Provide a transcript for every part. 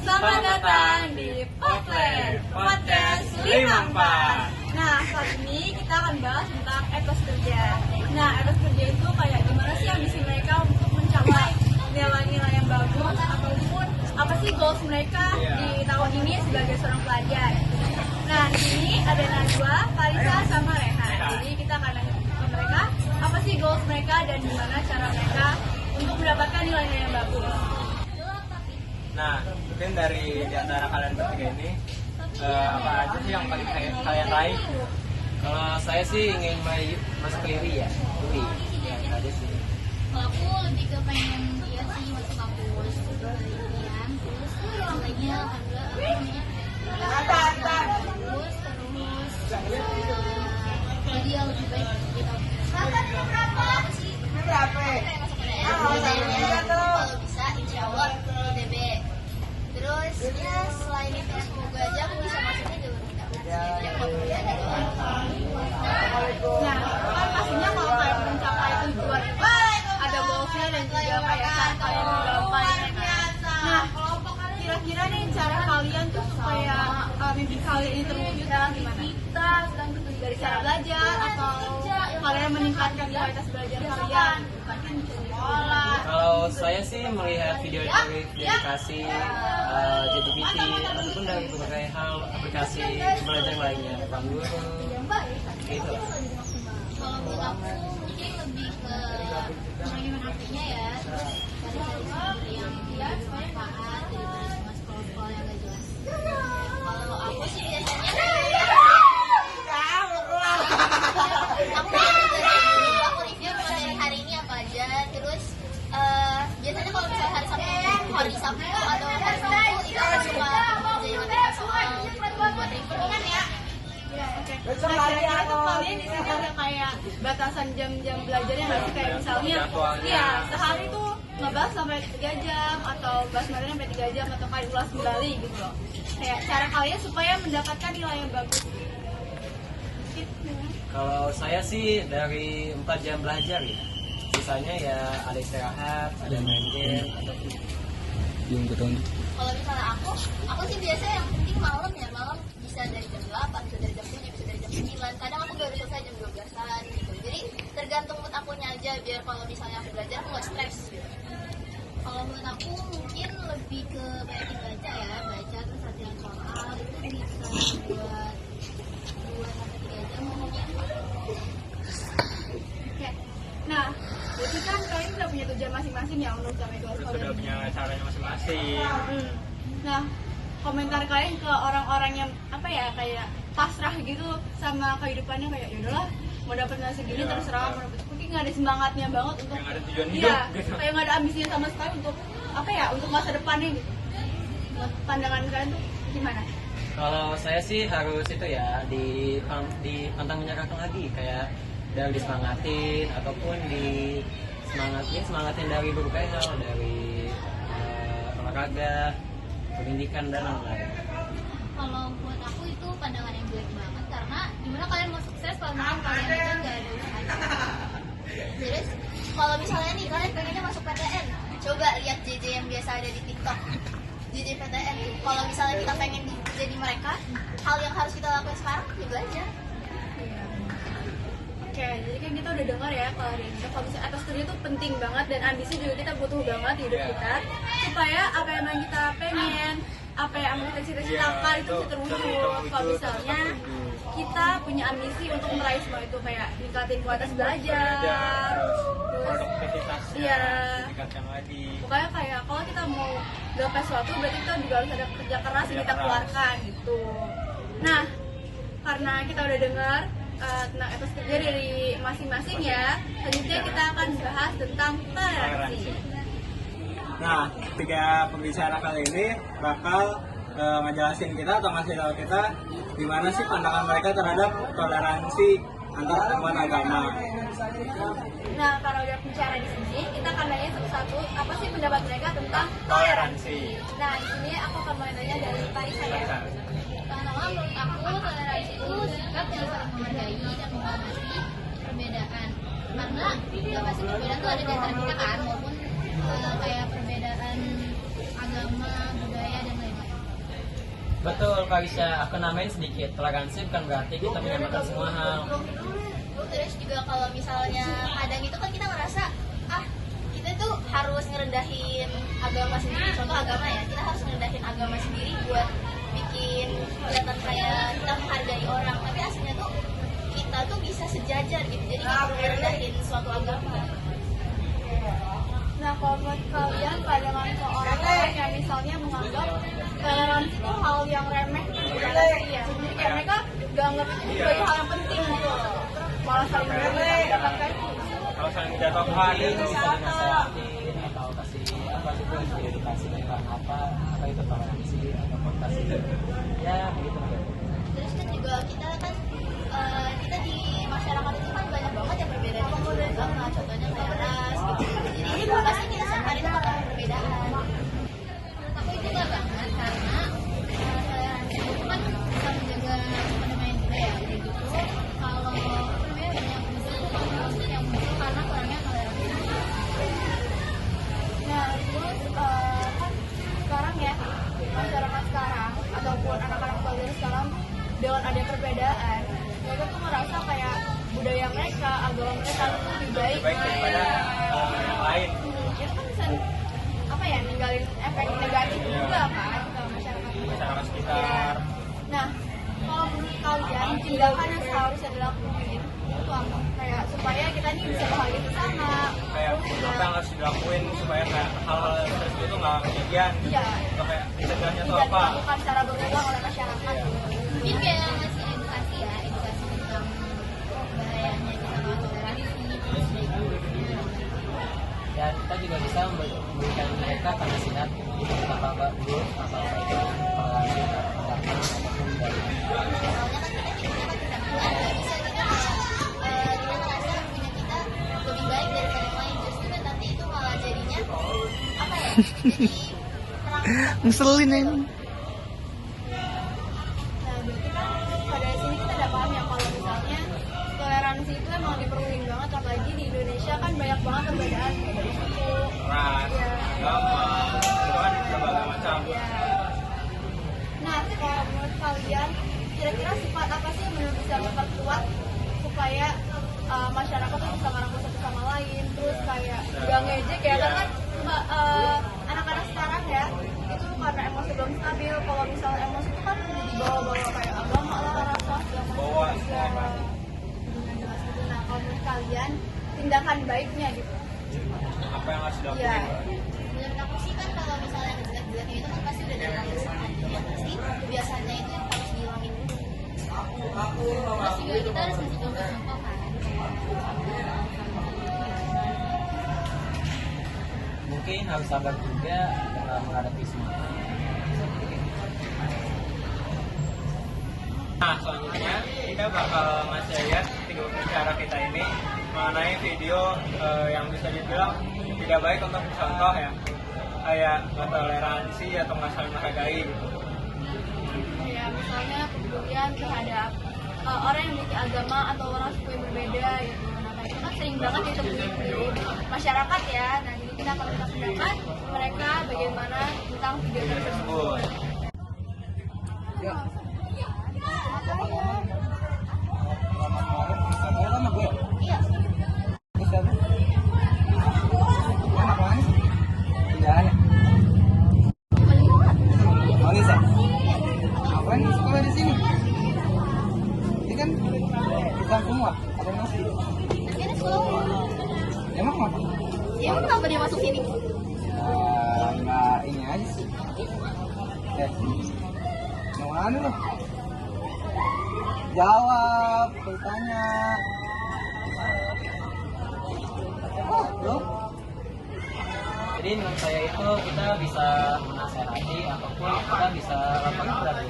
Selamat datang di Podcast 54. Nah, kali ini kita akan bahas tentang etos kerja. Nah, etos kerja itu kayak gimana sih ambisi mereka untuk mencapai nilai-nilai yang bagus, ataupun apa sih goals mereka di tahun ini sebagai seorang pelajar. Nah, di sini ada Najwa, Farisa, sama Rehan. Jadi kita akan nanya ke mereka apa sih goals mereka dan gimana cara mereka untuk mendapatkan nilai-nilai yang bagus. Nah, mungkin dari antara kalian bertiga ini apa aja sih yang paling kalian raih? Kalau saya sih ingin masuk ke UI ya, UI. Ya, tadi sih. Kalau aku lebih ke pengen dia sih masuk kampus penelitian, terus nilainya alhamdulillah bagus, terus dia lebih baik di kampus. Apa sih? Kayak masuk PTN, kalau bisa insya Allah ITB. Terus ya selain itu semoga aja aku bisa masuknya jalur Nah, kan pastinya kalau kayak mencapai tujuan itu ada goalsnya dan juga kayak cara kalian menggapai. Nah, kira-kira nih cara kalian tuh supaya mimpi kalian ini terwujud gimana? Kita sedang dari cara belajar atau kalian meningkatkan kualitas belajar kalian? Bukan di sekolah. Kalau saya sih melihat video edukasi, JDPT, ataupun dari berbagai hal aplikasi belajar lainnya, Bang Guru, gitu. Kalau buat aku mungkin lebih ke bagaimana artinya ya, terus cari-cari sumber yang bermanfaat daripada cuma sekolah-sekolah yang gak jelas. Kalau aku sih biasanya aku review mulai dari hari ini apa aja, terus biasanya kalau misalnya hari Sabtu atau hari Minggu itu aku suka jadi materi soal buat review ya. Nah, kira-kira tuh kalian di sini ada kayak batasan jam-jam belajarnya nggak sih? Kayak misalnya, iya sehari tuh ngebahas sampai 3 jam atau bahas materi sampai 3 jam atau kayak ulas kembali gitu loh. Kayak cara kalian supaya mendapatkan nilai yang bagus. Kalau saya sih dari 4 jam belajar ya, sisanya ya ada istirahat, ada main game, ataupun Kalau misalnya aku sih biasanya yang penting malam bisa dari jam 8, bisa dari jam 7, bisa dari jam 9. Kadang aku baru selesai jam 12-an gitu. Jadi tergantung mood akunya aja biar kalau misalnya aku belajar aku nggak stres gitu. Kalau menurut aku mungkin lebih ke banyakin baca ya, baca terus latihan soal itu bisa buat 2-3 jam mungkin. Oke. Nah, jadi kan kalian udah punya tujuan masing-masing ya untuk sampai dua Terus sekolah. sudah punya caranya masing-masing. Nah, komentar kalian ke orang-orang yang apa ya kayak pasrah gitu sama kehidupannya kayak yaudahlah mau dapat nilai segini terserah, mau dapat mungkin nggak ada semangatnya banget untuk Yang ada tujuan hidup. iya Gitu. kayak nggak ada ambisinya sama sekali untuk apa ya untuk masa depannya gitu. Menurut pandangan kalian tuh gimana? kalau saya sih harus itu ya dipantang menyerahkan lagi, kayak dari disemangatin ataupun semangatin dari berbagai hal, dari olahraga, pendidikan dan lain-lain. Kalau buat aku itu pandangan yang jelek banget karena gimana kalian mau sukses kalau misalkan kalian aja nggak ada usahanya. Terus kalau misalnya nih kalian pengennya masuk PTN, coba lihat JJ yang biasa ada di TikTok. JJ PTN tuh kalau misalnya kita pengen jadi mereka, hal yang harus kita lakukan sekarang ya belajar. Oke, jadi kan kita udah dengar ya kalau misalnya atas kerja itu penting banget dan ambisi juga kita butuh banget di hidup kita supaya apa yang kita pengen, apa yang kita cita-citakan itu bisa terwujud. Kalau misalnya kita punya ambisi untuk meraih semua itu kayak ningkatin kualitas belajar, Produktivitasnya iya. ditingkatkan lagi. Pokoknya kayak kalau kita mau gapai sesuatu berarti kita juga harus ada kerja keras yang kita keluarkan gitu. Nah, karena kita udah dengar tentang etos kerja dari masing-masing ya, selanjutnya kita akan bahas tentang toleransi. Nah, tiga pembicara kali ini bakal ngejelasin kita atau ngasih tahu kita gimana sih pandangan mereka terhadap toleransi antar umat agama. Nah, kalau udah bicara di sini, kita akan nanya satu-satu apa sih pendapat mereka tentang toleransi. Nah, di sini aku akan mulai nanya dari Farisa ya. Pertama menurut aku toleransi itu sikap yang saling menghargai dan menghormati perbedaan. Karena nggak pasti perbedaan tuh ada di antara kita kan, maupun kayak perbedaan agama, budaya dan lain-lain. Betul Kak Isya, aku namain sedikit. Toleransi bukan berarti kita menyamakan semua hal. Terus juga kalau misalnya kadang itu kan kita ngerasa kita tuh harus ngerendahin agama sendiri. Contoh agama ya, kita harus ngerendahin agama sendiri buat bikin kelihatan kayak kita menghargai orang. Tapi aslinya tuh kita tuh bisa sejajar gitu. Jadi nggak perlu ngerendahin suatu agama. Nah, kalau menurut kalian pandangan ke orang-orang yang misalnya menganggap toleransi itu hal yang remeh toleransi ya. Jadi kayak mereka gak anggap itu sebagai hal yang penting gitu. Malah saling menjatuhkan kayak gitu. Kalau saling menjatuhkan Itu bisa dinasehatin atau kasih apa sih itu kasih edukasi tentang apa itu toleransi atau kasih ya begitu. Terus kan juga kita kita di masyarakat itu kan banyak banget yang berbeda dengan agama. Contohnya kayak ras gitu. Jadi pasti kita setiap hari itu bakal perbedaan. Menurut aku itu gak banget karena toleransi itu kan bisa menjaga perdamaian juga ya. Jadi gitu kalau banyak konflik yang muncul karena kurangnya toleransi. Nah, terus kan sekarang ya masyarakat sekarang ataupun anak-anak pelajar sekarang dengan ada perbedaan, mereka tuh merasa kayak budaya mereka, agama mereka tuh lebih baik daripada yang lain. Itu kan bisa apa ya ninggalin efek negatif juga kan ke masyarakat Sekitar Nah, kalau menurut kalian tindakan yang seharusnya dilakuin itu apa? Kayak supaya kita ini bisa bahagia bersama. kayak apa yang harus dilakuin supaya kayak hal-hal seperti itu nggak kejadian. Iya. Atau kayak pencegahannya tuh Tidak apa? dilakukan secara berulang oleh masyarakat. Mungkin kayak ngasih edukasi ya, edukasi tentang bahayanya kita nggak toleransi, terus Dan kita juga bisa memberikan mereka nasihat apa bagus, apa baiknya toleransi agama ataupun dari soalnya kan kita hidupnya kan kita nggak bisa kita ngerasa punya kita lebih baik daripada yang lain, justru kan nanti itu malah jadinya apa ya, jadi perang. Ngeselin ya. Nah, berarti kan pada sini kita udah paham ya kalau misalnya toleransi itu emang diperluin banget, apalagi di Indonesia kan banyak banget perbedaan dari suku, Ras, ya. agama, itu kan berbagai macam. Ya. Nah, kalau menurut kalian kira-kira sifat apa sih yang menurut bisa memperkuat supaya masyarakat tuh bisa ngerangkul satu sama lain, terus kayak gak ngejek ya, karena kan anak-anak sekarang ya itu karena emosi belum stabil. Kalau misalnya emosi itu kan dibawa-bawa kayak agama lah, rasa segala Bawa macam. semua. Nah, kalau menurut kalian tindakan baiknya gitu Apa yang harus dilakuin? ya. Menurut aku sih kan kalau misalnya ngejelek-jeleknya itu kan pasti udah dari kebiasaan, ya pasti kebiasaannya itu yang harus dihilangin dulu. Terus juga kita harus ngasih contoh-contoh kan. mungkin harus sabar juga dalam menghadapi semua. Nah, selanjutnya kita bakal ngasih lihat video bicara kita ini mengenai video yang bisa dibilang tidak baik untuk contoh ya, kayak nggak toleransi atau nggak saling menghargai gitu. Ya, misalnya kemudian terhadap orang yang memiliki agama atau orang suku yang berbeda gitu. Nah, kayak itu kan sering banget ditemuin di masyarakat ya. Nah, jadi kita akan minta pendapat mereka bagaimana tentang video tersebut. Iya. Manisa. Ngapain sekolah di sini? Ini kan bukan semua, ada nasi. Tapi ada sekolah. Emang apa? Ya emang kenapa dia masuk sini? Ya, nggak ini aja sih. Yang mana lo? Jawab, bertanya. Oh, lo? Jadi menurut saya itu kita bisa menasehati ataupun kita bisa lakukan berarti.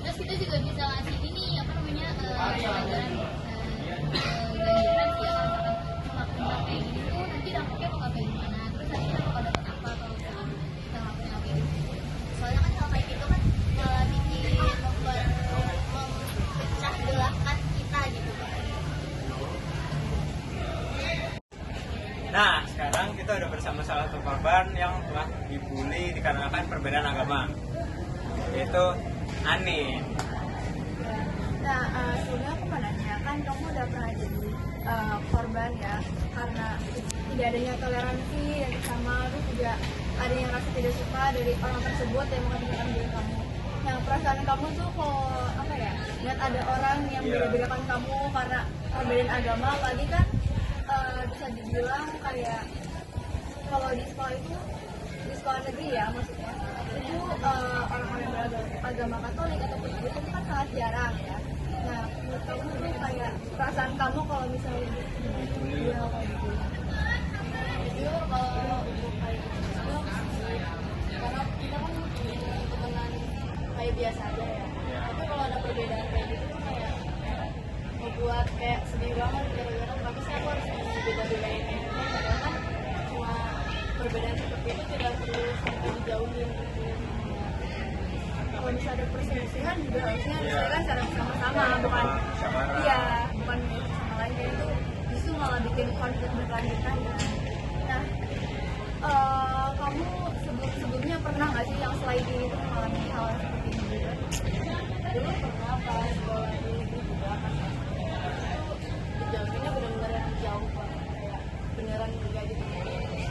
Terus kita juga bisa ngasih ini apa namanya pelajaran ganjaran sih ya, kalau misalkan kayak gini tuh nanti dampaknya bakal kayak gimana, terus nanti kita bakal dapat apa kalau misalkan kita ngelakuin hal kayak gitu. Soalnya kan kalau kayak gitu kan malah bikin memecah belahkan kita gitu. Nah, sekarang kita udah bersama salah satu korban korban yang telah dibully dikarenakan perbedaan agama, yaitu Ani. Nah, sebelumnya aku mau nanya, kan kamu udah pernah jadi korban ya, karena tidak adanya toleransi dan sama, terus juga ada yang rasa tidak suka dari orang tersebut yang mengakibatkan diri kamu. Nah, perasaan kamu tuh kalau apa ya, lihat ada orang yang beda-bedakan kamu karena perbedaan agama, apalagi kan bisa dibilang kayak kalau di sekolah itu, di sekolah negeri ya maksudnya, itu orang-orang yang beragama Katolik ataupun Kristen itu kan sangat jarang ya. Nah, menurut kamu tuh kayak perasaan kamu kalau misalnya dia kayak gitu? Jujur kalau untuk kayak gitu karena kita kan punya temenan kayak biasa aja ya. Tapi kalau ada perbedaan kayak gitu tuh kayak membuat kayak sedih banget gara-gara kenapa sih aku harus beda-bedain ini, padahal kan cuma perbedaan seperti itu tidak perlu sampai dijauhin gitu. Kalau bisa ada perselisihan juga harusnya diselesaikan secara bersama-sama, bukan iya, bukan sama lain, kayak itu justru malah bikin konflik berkelanjutan ya. Nah, kamu sebelumnya pernah nggak sih yang selain ini tuh mengalami hal yang seperti ini juga? Dulu pernah pas sekolah di negeri juga kan itu dijauhinnya benar-benar yang jauh banget, kayak beneran enggak gitu.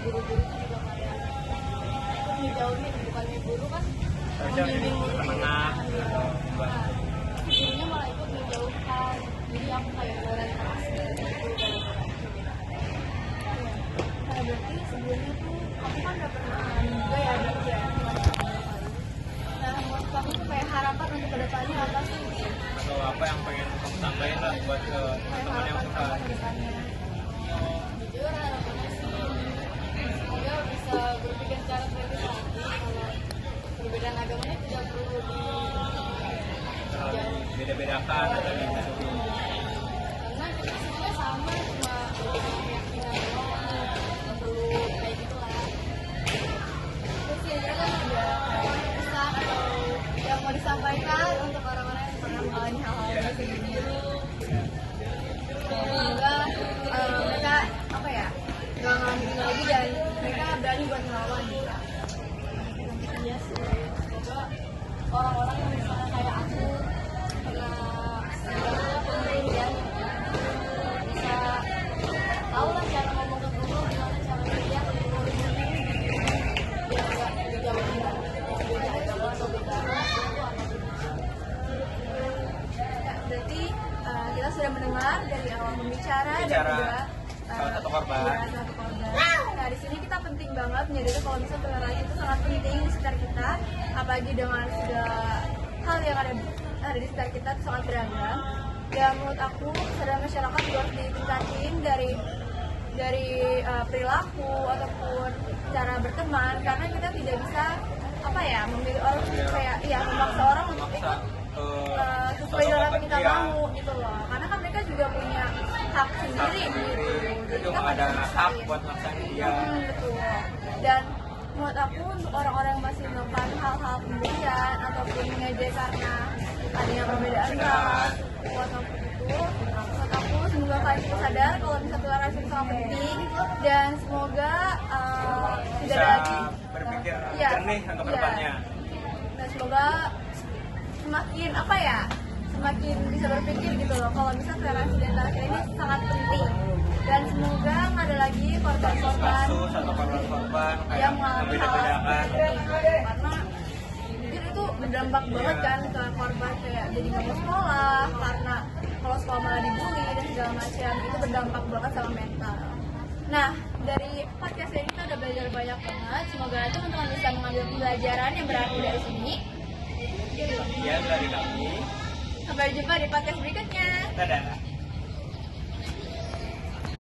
Guru-guru tuh juga kayak ikut ngejauhin, bukannya guru kan membimbing guru menengah gitu. Nah, gurunya malah ikut ngejauhkan, jadi aku kayak beneran keras gitu. Nah, berarti sebelumnya tuh kamu kan udah pernah juga ya berarti ya. Nah, menurut kamu tuh kayak harapan untuk kedepannya apa sih? Atau apa yang pengen kamu sampaikan lah buat ke Kayak teman-teman yang harapan suka untuk kedepannya. Jujur harapannya sih semoga bisa berpikir secara kritis lagi kalau perbedaan agamanya tidak perlu terlalu beda-bedakan atau gitu. karena kita semua sama, cuma keyakinan doang, nggak perlu kayak gitu lah. Terus kira-kira kan ada pesan atau yang mau disampaikan untuk orang-orang yang pernah mengalami hal-hal yang seperti ini. Semoga mereka apa ya, nggak ngalamin ini lagi dan mereka berani buat ngelawan gitu. Iya sih, semoga orang-orang yang misalnya kayak aku pernah sebenarnya penelitian bisa tahu lah cara ngomong ke guru, gimana cara dia ke guru biar nggak dijauhin beda agama atau beda ras itu apa gitu. Ya, berarti kita sudah mendengar dari awal pembicara dan juga salah satu korban. iya, salah satu korban. Nah, di sini kita penting banget menyadari kalau misalnya toleransi itu sangat penting di sekitar kita, apalagi dengan segala hal yang ada di sekitar kita itu sangat beragam. Dan menurut aku kesadaran masyarakat juga harus ditingkatin dari perilaku ataupun cara berteman, karena kita tidak bisa apa ya memilih orang kayak ya memaksa orang untuk ikut sesuai dengan apa kita mau gitu loh, karena kan mereka juga punya hak sendiri gitu. Jadi Itu kita nggak ada harus hak maksain. buat maksain dia. Betul. Dan menurut aku untuk orang-orang yang masih melakukan hal-hal pembulian ataupun mengejek karena adanya perbedaan ras ataupun itu, menurut aku semoga kalian bisa sadar kalau misalnya toleransi itu sangat penting dan semoga tidak Bisa ada lagi berpikir iya, jernih untuk iya. kedepannya. Dan semoga semakin apa ya, semakin bisa berpikir gitu loh kalau misalnya toleransi di antara kita ini sangat penting, dan semoga nggak ada lagi korban-korban Kasus atau korban-korban kayak yang mengalami hal membeda-bedakan. seperti ini, karena jujur itu berdampak banget kan ke korban, kayak jadi nggak mau sekolah karena kalau sekolah malah dibully dan segala macam, itu berdampak banget sama mental. Nah, dari podcast ini kita udah belajar banyak banget, semoga teman-teman bisa mengambil pembelajaran yang berarti dari sini. Sekian dari kami. Sampai jumpa di podcast berikutnya. Dadah.